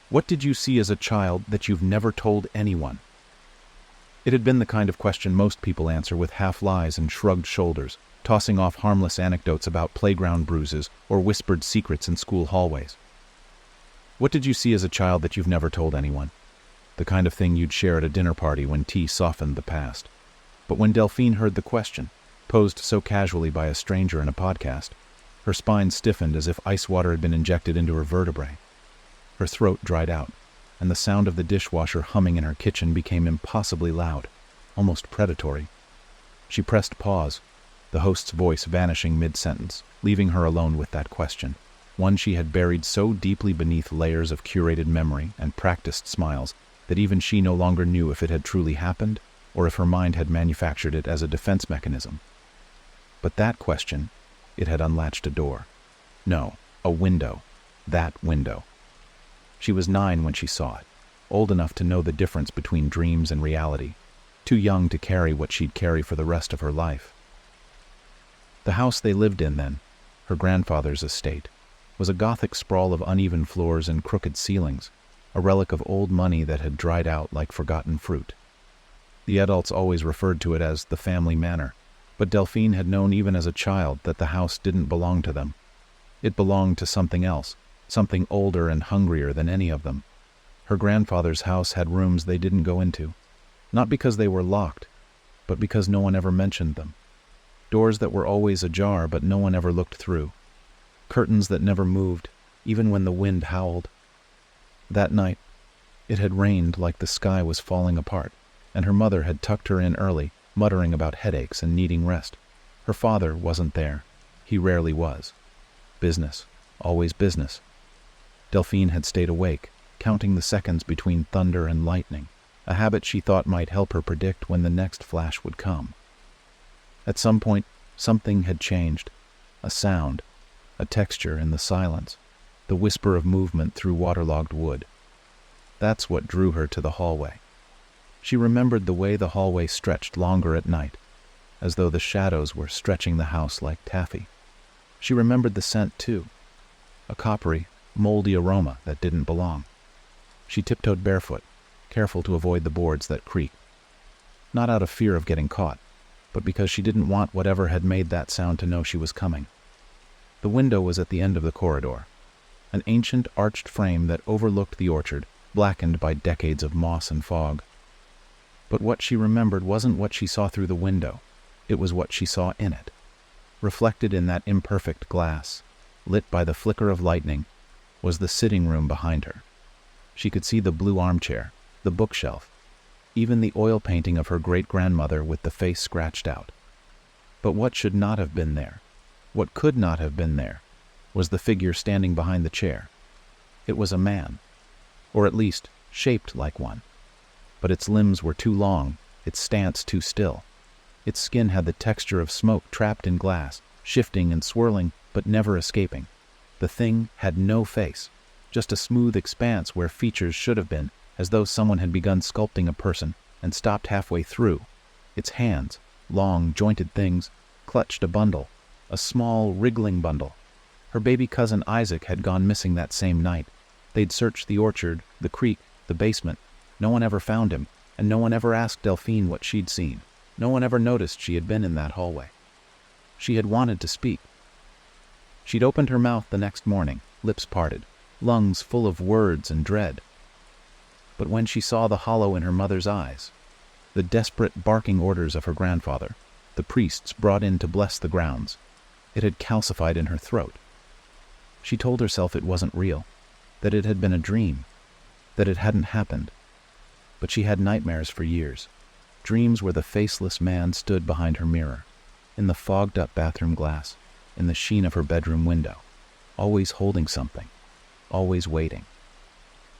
What did you see as a child that you've never told anyone? It had been the kind of question most people answer with half-lies and shrugged shoulders, tossing off harmless anecdotes about playground bruises or whispered secrets in school hallways. What did you see as a child that you've never told anyone? The kind of thing you'd share at a dinner party when tea softened the past. But when Delphine heard the question, posed so casually by a stranger in a podcast, her spine stiffened as if ice water had been injected into her vertebrae. Her throat dried out, and the sound of the dishwasher humming in her kitchen became impossibly loud, almost predatory. She pressed pause, the host's voice vanishing mid-sentence, leaving her alone with that question, one she had buried so deeply beneath layers of curated memory and practiced smiles that even she no longer knew if it had truly happened or if her mind had manufactured it as a defense mechanism. But that question, it had unlatched a door. No, a window. That window. She was 9 when she saw it, old enough to know the difference between dreams and reality, too young to carry what she'd carry for the rest of her life. The house they lived in then, her grandfather's estate, was a Gothic sprawl of uneven floors and crooked ceilings, a relic of old money that had dried out like forgotten fruit. The adults always referred to it as the family manor, but Delphine had known even as a child that the house didn't belong to them. It belonged to something else, something older and hungrier than any of them. Her grandfather's house had rooms they didn't go into, not because they were locked, but because no one ever mentioned them. Doors that were always ajar but no one ever looked through. Curtains that never moved, even when the wind howled. That night, it had rained like the sky was falling apart, and her mother had tucked her in early, muttering about headaches and needing rest. Her father wasn't there. He rarely was. Business, always business. Delphine had stayed awake, counting the seconds between thunder and lightning, a habit she thought might help her predict when the next flash would come. At some point, something had changed. A sound, a texture in the silence, the whisper of movement through waterlogged wood. That's what drew her to the hallway. She remembered the way the hallway stretched longer at night, as though the shadows were stretching the house like taffy. She remembered the scent, too, a coppery, moldy aroma that didn't belong. She tiptoed barefoot, careful to avoid the boards that creaked. Not out of fear of getting caught, but because she didn't want whatever had made that sound to know she was coming. The window was at the end of the corridor, an ancient arched frame that overlooked the orchard, blackened by decades of moss and fog. But what she remembered wasn't what she saw through the window, it was what she saw in it. Reflected in that imperfect glass, lit by the flicker of lightning, was the sitting room behind her. She could see the blue armchair, the bookshelf, even the oil painting of her great-grandmother with the face scratched out. But what should not have been there, what could not have been there, was the figure standing behind the chair. It was a man, or at least shaped like one. But its limbs were too long, its stance too still. Its skin had the texture of smoke trapped in glass, shifting and swirling, but never escaping. The thing had no face, just a smooth expanse where features should have been, as though someone had begun sculpting a person and stopped halfway through. Its hands, long, jointed things, clutched a bundle, a small, wriggling bundle. Her baby cousin Isaac had gone missing that same night. They'd searched the orchard, the creek, the basement. No one ever found him, and no one ever asked Delphine what she'd seen. No one ever noticed she had been in that hallway. She had wanted to speak. She'd opened her mouth the next morning, lips parted, lungs full of words and dread. But when she saw the hollow in her mother's eyes, the desperate barking orders of her grandfather, the priests brought in to bless the grounds, it had calcified in her throat. She told herself it wasn't real, that it had been a dream, that it hadn't happened. But she had nightmares for years, dreams where the faceless man stood behind her mirror, in the fogged-up bathroom glass, in the sheen of her bedroom window, always holding something, always waiting.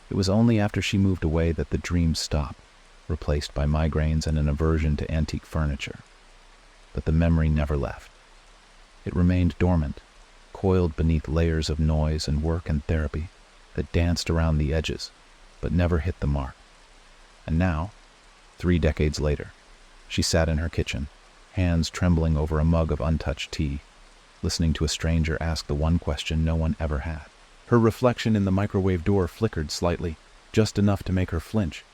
It was only after she moved away that the dreams stopped, replaced by migraines and an aversion to antique furniture. But the memory never left. It remained dormant, coiled beneath layers of noise and work and therapy that danced around the edges, but never hit the mark. And now, 3 decades later, she sat in her kitchen, hands trembling over a mug of untouched tea, listening to a stranger ask the one question no one ever had. Her reflection in the microwave door flickered slightly, just enough to make her flinch.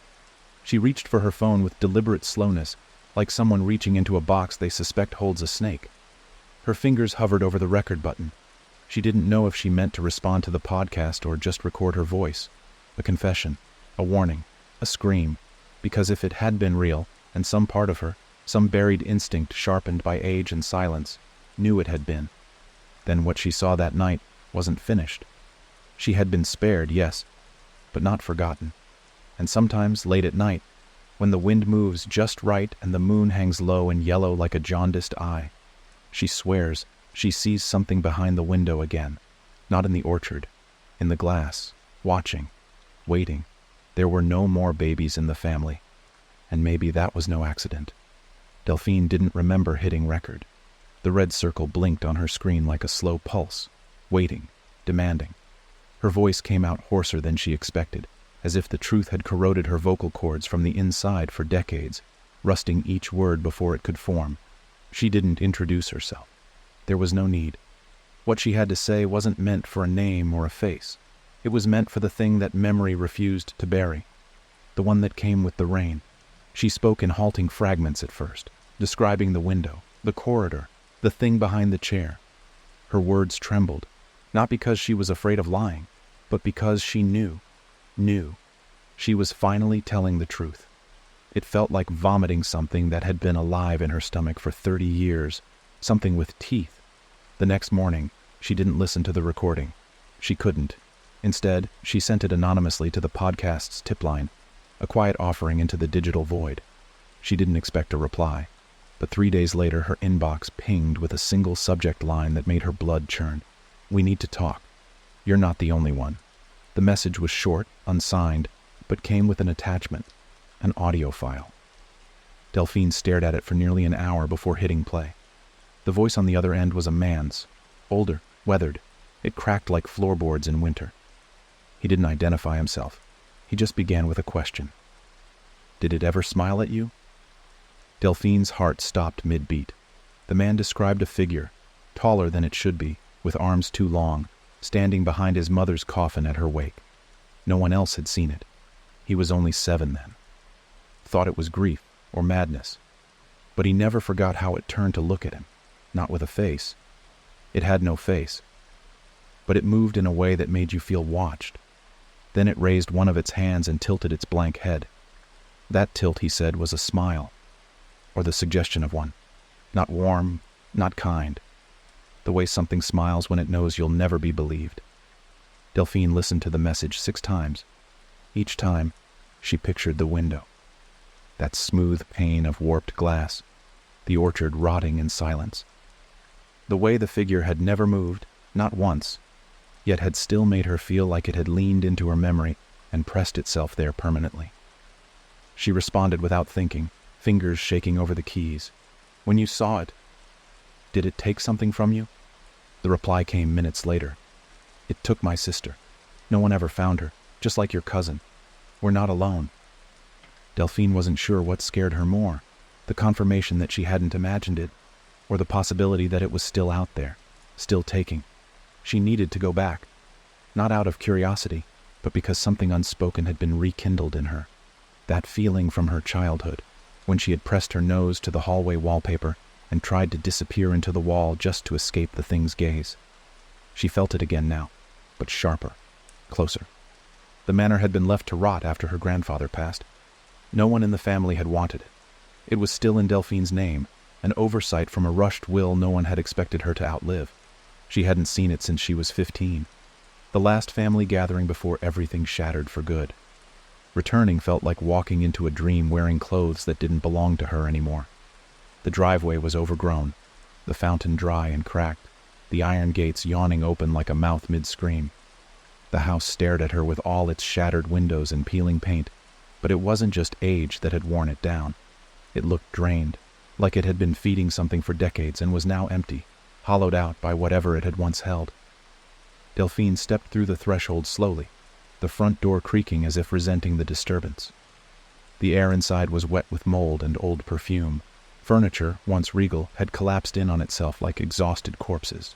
She reached for her phone with deliberate slowness, like someone reaching into a box they suspect holds a snake. Her fingers hovered over the record button. She didn't know if she meant to respond to the podcast or just record her voice. A confession, a warning, a scream, because if it had been real, and some part of her, some buried instinct sharpened by age and silence, knew it had been, then what she saw that night wasn't finished. She had been spared, yes, but not forgotten. And sometimes, late at night, when the wind moves just right and the moon hangs low and yellow like a jaundiced eye, she swears she sees something behind the window again, not in the orchard, in the glass, watching, waiting. There were no more babies in the family, and maybe that was no accident. Delphine didn't remember hitting record. The red circle blinked on her screen like a slow pulse, waiting, demanding. Her voice came out hoarser than she expected, as if the truth had corroded her vocal cords from the inside for decades, rusting each word before it could form. She didn't introduce herself. There was no need. What she had to say wasn't meant for a name or a face. It was meant for the thing that memory refused to bury, the one that came with the rain. She spoke in halting fragments at first, describing the window, the corridor, the thing behind the chair. Her words trembled, not because she was afraid of lying, but because she knew. She was finally telling the truth. It felt like vomiting something that had been alive in her stomach for 30 years, something with teeth. The next morning, she didn't listen to the recording. She couldn't. Instead, she sent it anonymously to the podcast's tip line, a quiet offering into the digital void. She didn't expect a reply, but 3 days later her inbox pinged with a single subject line that made her blood churn. "We need to talk. You're not the only one." The message was short, unsigned, but came with an attachment, an audio file. Delphine stared at it for nearly an hour before hitting play. The voice on the other end was a man's, older, weathered. It cracked like floorboards in winter. He didn't identify himself. He just began with a question. "Did it ever smile at you?" Delphine's heart stopped mid-beat. The man described a figure, taller than it should be, with arms too long, standing behind his mother's coffin at her wake. No one else had seen it. He was only 7 then. Thought it was grief or madness. But he never forgot how it turned to look at him, not with a face. It had no face. But it moved in a way that made you feel watched. Then it raised one of its hands and tilted its blank head. That tilt, he said, was a smile, or the suggestion of one. Not warm, not kind. The way something smiles when it knows you'll never be believed. Delphine listened to the message 6 times. Each time, she pictured the window. That smooth pane of warped glass, the orchard rotting in silence. The way the figure had never moved, not once, yet had still made her feel like it had leaned into her memory and pressed itself there permanently. She responded without thinking, fingers shaking over the keys. "When you saw it, did it take something from you?" The reply came minutes later. "It took my sister. No one ever found her, just like your cousin. We're not alone." Delphine wasn't sure what scared her more, the confirmation that she hadn't imagined it, or the possibility that it was still out there, still taking. She needed to go back, not out of curiosity, but because something unspoken had been rekindled in her. That feeling from her childhood, when she had pressed her nose to the hallway wallpaper and tried to disappear into the wall just to escape the thing's gaze. She felt it again now, but sharper, closer. The manor had been left to rot after her grandfather passed. No one in the family had wanted it. It was still in Delphine's name, an oversight from a rushed will no one had expected her to outlive. She hadn't seen it since she was 15. The last family gathering before everything shattered for good. Returning felt like walking into a dream wearing clothes that didn't belong to her anymore. The driveway was overgrown, the fountain dry and cracked, the iron gates yawning open like a mouth mid-scream. The house stared at her with all its shattered windows and peeling paint, but it wasn't just age that had worn it down. It looked drained, like it had been feeding something for decades and was now empty, hollowed out by whatever it had once held. Delphine stepped through the threshold slowly, the front door creaking as if resenting the disturbance. The air inside was wet with mold and old perfume. Furniture, once regal, had collapsed in on itself like exhausted corpses.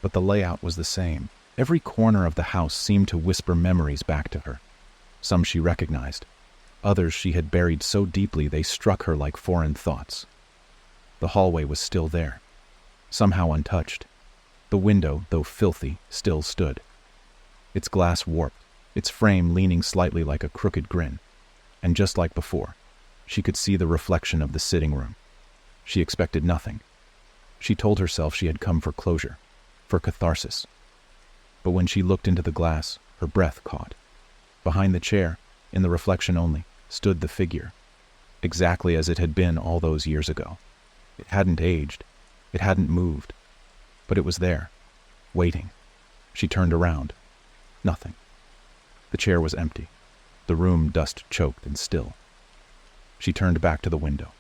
But the layout was the same. Every corner of the house seemed to whisper memories back to her. Some she recognized. Others she had buried so deeply they struck her like foreign thoughts. The hallway was still there, somehow untouched. The window, though filthy, still stood. Its glass warped, its frame leaning slightly like a crooked grin. And just like before, she could see the reflection of the sitting room. She expected nothing. She told herself she had come for closure, for catharsis. But when she looked into the glass, her breath caught. Behind the chair, in the reflection only, stood the figure, exactly as it had been all those years ago. It hadn't aged. It hadn't moved. But it was there, waiting. She turned around. Nothing. The chair was empty. The room dust-choked and still. She turned back to the window.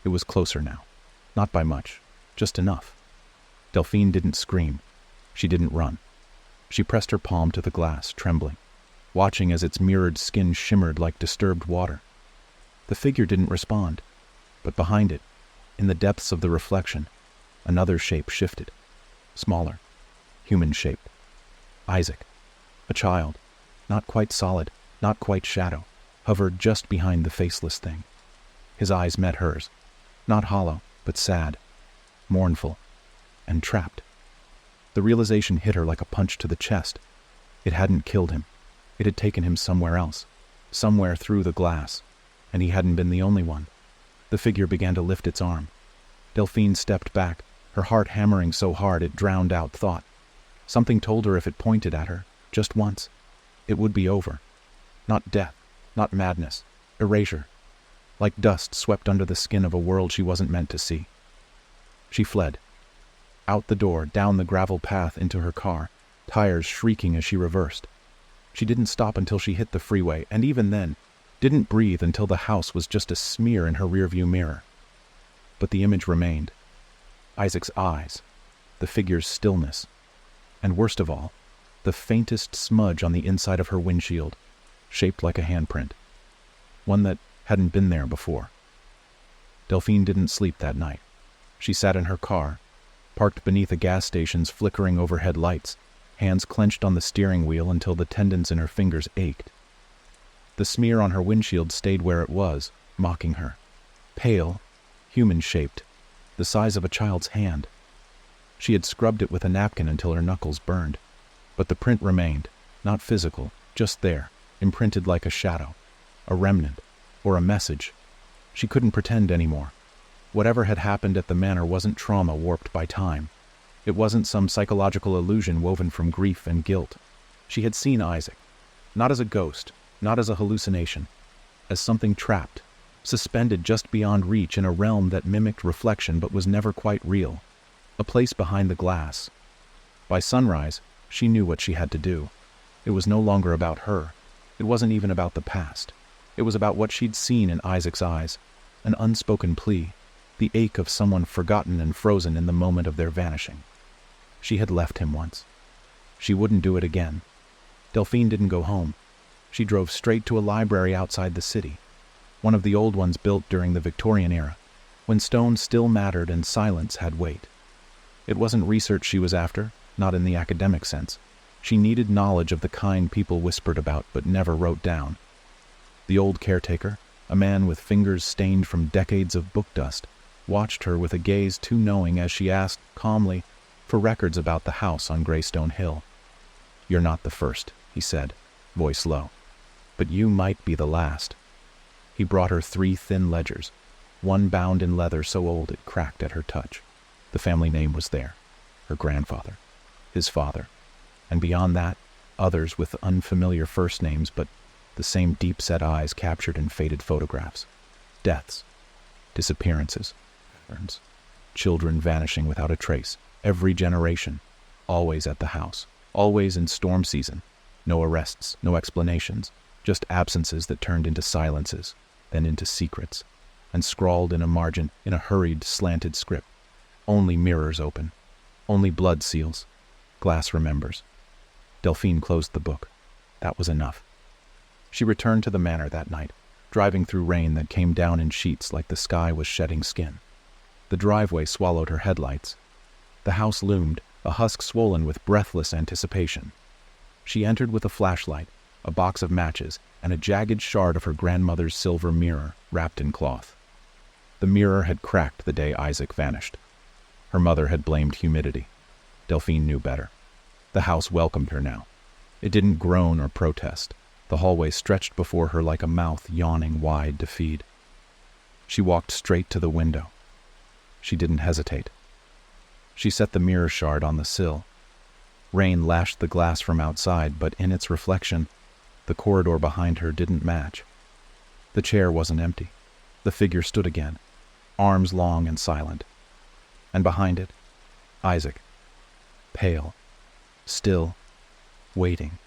It was closer now. Not by much. Just enough. Delphine didn't scream. She didn't run. She pressed her palm to the glass, trembling, watching as its mirrored skin shimmered like disturbed water. The figure didn't respond, but behind it, in the depths of the reflection, another shape shifted. Smaller, human-shaped. Isaac, a child, not quite solid, not quite shadow, hovered just behind the faceless thing. His eyes met hers, not hollow, but sad, mournful, and trapped. The realization hit her like a punch to the chest. It hadn't killed him. It had taken him somewhere else, somewhere through the glass, and he hadn't been the only one. The figure began to lift its arm. Delphine stepped back, her heart hammering so hard it drowned out thought. Something told her if it pointed at her, just once, it would be over. Not death, not madness, erasure. Like dust swept under the skin of a world she wasn't meant to see. She fled. Out the door, down the gravel path into her car, tires shrieking as she reversed. She didn't stop until she hit the freeway, and even then, didn't breathe until the house was just a smear in her rearview mirror. But the image remained. Isaac's eyes, the figure's stillness, and worst of all, the faintest smudge on the inside of her windshield, shaped like a handprint. One that hadn't been there before. Delphine didn't sleep that night. She sat in her car, parked beneath a gas station's flickering overhead lights, hands clenched on the steering wheel until the tendons in her fingers ached. The smear on her windshield stayed where it was, mocking her. Pale, human-shaped, the size of a child's hand. She had scrubbed it with a napkin until her knuckles burned. But the print remained, not physical, just there, imprinted like a shadow, a remnant, or a message. She couldn't pretend anymore. Whatever had happened at the manor wasn't trauma warped by time. It wasn't some psychological illusion woven from grief and guilt. She had seen Isaac, not as a ghost, not as a hallucination, as something trapped, suspended just beyond reach in a realm that mimicked reflection but was never quite real. A place behind the glass. By sunrise, she knew what she had to do. It was no longer about her. It wasn't even about the past. It was about what she'd seen in Isaac's eyes, an unspoken plea, the ache of someone forgotten and frozen in the moment of their vanishing. She had left him once. She wouldn't do it again. Delphine didn't go home. She drove straight to a library outside the city, one of the old ones built during the Victorian era, when stone still mattered and silence had weight. It wasn't research she was after, not in the academic sense. She needed knowledge of the kind people whispered about but never wrote down. The old caretaker, a man with fingers stained from decades of book dust, watched her with a gaze too knowing as she asked, calmly, for records about the house on Greystone Hill. "You're not the first," he said, voice low. "But you might be the last." He brought her 3 thin ledgers, one bound in leather so old it cracked at her touch. The family name was there, her grandfather, his father, and beyond that, others with unfamiliar first names but the same deep-set eyes captured in faded photographs. Deaths, disappearances, patterns, children vanishing without a trace, every generation, always at the house, always in storm season. No arrests, no explanations, just absences that turned into silences, then into secrets, and scrawled in a margin in a hurried, slanted script. Only mirrors open, only blood seals, glass remembers. Delphine closed the book. That was enough. She returned to the manor that night, driving through rain that came down in sheets like the sky was shedding skin. The driveway swallowed her headlights. The house loomed, a husk swollen with breathless anticipation. She entered with a flashlight, a box of matches, and a jagged shard of her grandmother's silver mirror wrapped in cloth. The mirror had cracked the day Isaac vanished. Her mother had blamed humidity. Delphine knew better. The house welcomed her now. It didn't groan or protest. The hallway stretched before her like a mouth yawning wide to feed. She walked straight to the window. She didn't hesitate. She set the mirror shard on the sill. Rain lashed the glass from outside, but in its reflection, the corridor behind her didn't match. The chair wasn't empty. The figure stood again, arms long and silent. And behind it, Isaac, pale, still, waiting.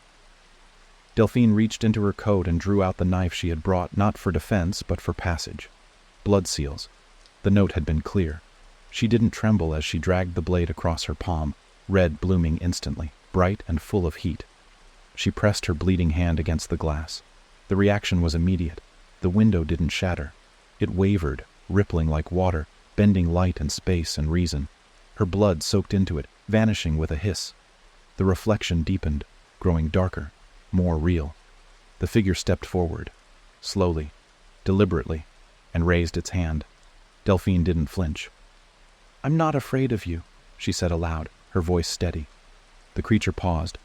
Delphine reached into her coat and drew out the knife she had brought, not for defense, but for passage. Blood seals. The note had been clear. She didn't tremble as she dragged the blade across her palm, red blooming instantly, bright and full of heat. She pressed her bleeding hand against the glass. The reaction was immediate. The window didn't shatter. It wavered, rippling like water, bending light and space and reason. Her blood soaked into it, vanishing with a hiss. The reflection deepened, growing darker, more real. The figure stepped forward, slowly, deliberately, and raised its hand. Delphine didn't flinch. "I'm not afraid of you," she said aloud, her voice steady. The creature paused,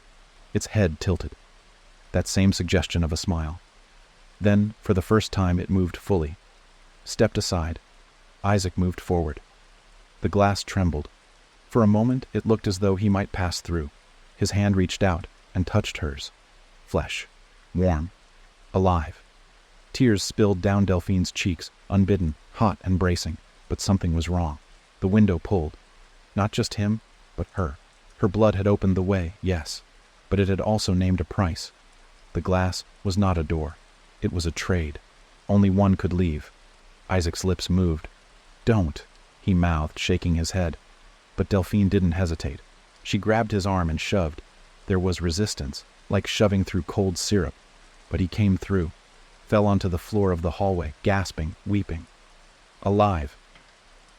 its head tilted. That same suggestion of a smile. Then, for the first time, it moved fully. Stepped aside. Isaac moved forward. The glass trembled. For a moment, it looked as though he might pass through. His hand reached out and touched hers. Flesh. Warm. Alive. Tears spilled down Delphine's cheeks, unbidden, hot and bracing. But something was wrong. The window pulled. Not just him, but her. Her blood had opened the way, yes, but it had also named a price. The glass was not a door. It was a trade. Only one could leave. Isaac's lips moved. "Don't," he mouthed, shaking his head. But Delphine didn't hesitate. She grabbed his arm and shoved. There was resistance, like shoving through cold syrup. But he came through, fell onto the floor of the hallway, gasping, weeping. Alive.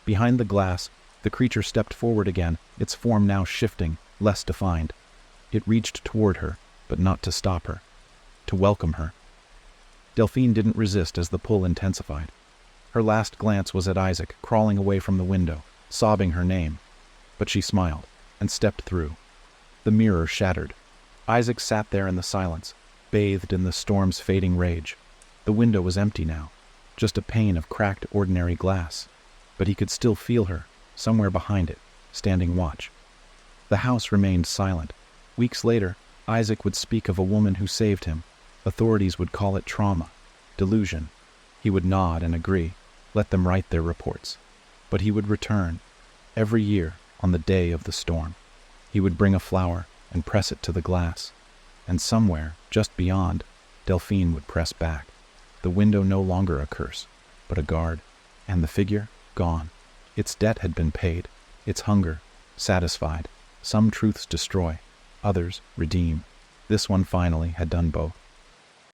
Behind the glass, the creature stepped forward again, its form now shifting, less defined. It reached toward her, but not to stop her, to welcome her. Delphine didn't resist as the pull intensified. Her last glance was at Isaac, crawling away from the window, sobbing her name. But she smiled, and stepped through. The mirror shattered. Isaac sat there in the silence, bathed in the storm's fading rage. The window was empty now, just a pane of cracked ordinary glass. But he could still feel her, somewhere behind it, standing watch. The house remained silent. Weeks later, Isaac would speak of a woman who saved him. Authorities would call it trauma, delusion. He would nod and agree, let them write their reports. But he would return, every year, on the day of the storm. He would bring a flower and press it to the glass. And somewhere, just beyond, Delphine would press back. The window no longer a curse, but a guard. And the figure, gone. Its debt had been paid, its hunger satisfied. Some truths destroy, others redeem. This one finally had done both.